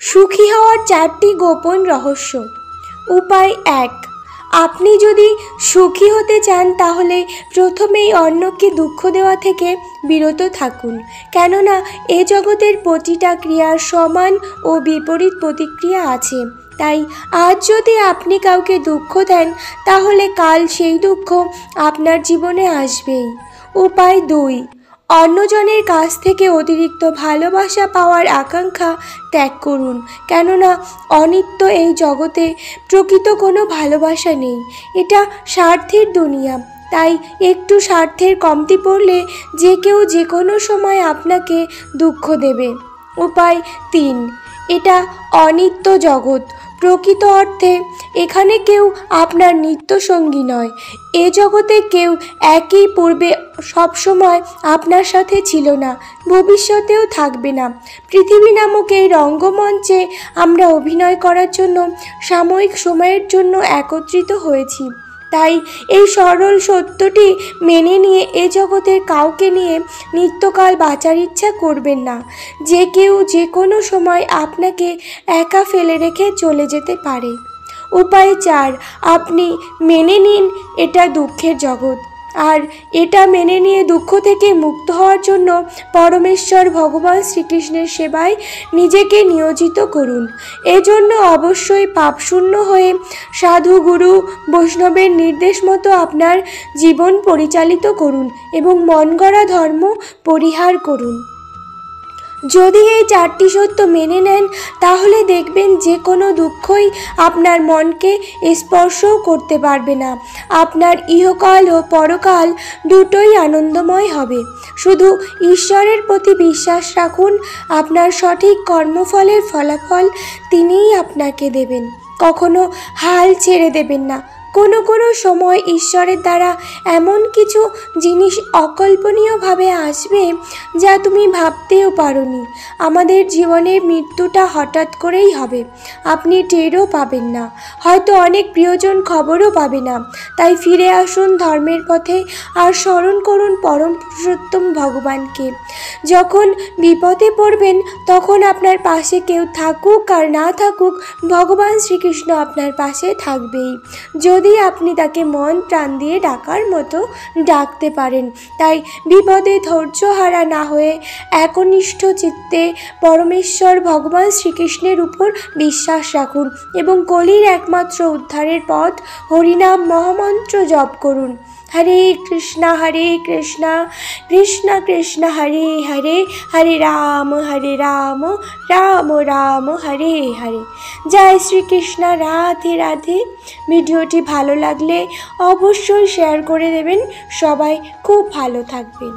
সুখী হওয়ার 4টি গোপন রহস্য। উপায় 1। আপনি যদি সুখী হতে চান তাহলে প্রথমেই অন্যকে দুঃখ দেওয়া থেকে বিরত থাকুন, কেননা এ জগতের প্রতিটা ক্রিয়ার সমান ও বিপরীত প্রতিক্রিয়া আছে। তাই আজ যদি আপনি কাউকে দুঃখ দেন তাহলে কাল সেই দুঃখ আপনার জীবনে আসবেই। উপায় 2। অন্যজনের কাছ থেকে অতিরিক্ত ভালোবাসা পাওয়ার আকাঙ্ক্ষা ত্যাগ করুন, কেননা অনিত্য এই জগতে প্রকৃত কোনো ভালোবাসা নেই। এটা স্বার্থের দুনিয়া, তাই একটু স্বার্থের কমতি পড়লে যে কেউ যে কোনো সময় আপনাকে দুঃখ দেবে। উপায় 3। এটা অনিত্য জগৎ। প্রকৃত অর্থে এখানে কেউ আপনার নিত্যসঙ্গী নয়। এ জগতে কেউ একই পূর্বে সবসময় আপনার সাথে ছিল না, ভবিষ্যতেও থাকবে না। পৃথিবী নামক এই রঙ্গমঞ্চে আমরা অভিনয় করার জন্য সাময়িক সময়ের জন্য একত্রিত হয়েছি। তাই এই সরল সত্যটি মেনে নিয়ে এ জগতের কাউকে নিয়ে নিত্যকাল বাঁচার ইচ্ছা করবেন না। যে কেউ যে কোনো সময় আপনাকে একা ফেলে রেখে চলে যেতে পারে। উপায় 4। আপনি মেনে নিন এটা দুঃখের জগৎ, আর এটা মেনে নিয়ে দুঃখ থেকে মুক্ত হওয়ার জন্য পরমেশ্বর ভগবান শ্রীকৃষ্ণের সেবায় নিজেকে নিয়োজিত করুন। এজন্য অবশ্যই পাপশূন্য হয়ে সাধু, গুরু, বৈষ্ণবের নির্দেশ মতো আপনার জীবন পরিচালিত করুন এবং মনগড়া ধর্ম পরিহার করুন। যদি এই 4টি সত্য মেনে নেন তাহলে দেখবেন যে কোনো দুঃখই আপনার মনকে স্পর্শও করতে পারবে না। আপনার ইহকাল ও পরকাল দুটোই আনন্দময় হবে। শুধু ঈশ্বরের প্রতি বিশ্বাস রাখুন, আপনার সঠিক কর্মফলের ফলাফল তিনিই আপনাকে দেবেন। কখনো হাল ছেড়ে দেবেন না। কোনো কোনো সময় ঈশ্বরের দ্বারা এমন কিছু জিনিস অকল্পনীয়ভাবে আসবে যা তুমি ভাবতেও পারোনি। আমাদের জীবনে মৃত্যুটা হঠাৎ করেই হবে, আপনি টেরও পাবেন না, হয়তো অনেক প্রিয়জন খবরও পাবে না। তাই ফিরে আসুন ধর্মের পথে আর স্মরণ করুন পরম পুরুষোত্তম ভগবানকে। যখন বিপদে পড়বেন তখন আপনার পাশে কেউ থাকুক আর না থাকুক, ভগবান শ্রীকৃষ্ণ আপনার পাশে থাকবেই, যদি আপনি তাকে মন প্রাণ দিয়ে ডাকার মতো ডাকতে পারেন। তাই বিপদে ধৈর্য হারা না হয়ে একনিষ্ঠ চিত্তে পরমেশ্বর ভগবান শ্রীকৃষ্ণের উপর বিশ্বাস রাখুন এবং কলির একমাত্র উদ্ধারের পথ হরিনাম মহামন্ত্র জপ করুন। হরে কৃষ্ণ কৃষ্ণ কৃষ্ণ হরে হরে, হরে রাম রাম রাম হরে হরে। জয় শ্রীকৃষ্ণ। রাধে রাধে। ভিডিওটি ভালো লাগলে অবশ্যই শেয়ার করে দেবেন। সবাই খুব ভালো থাকবেন।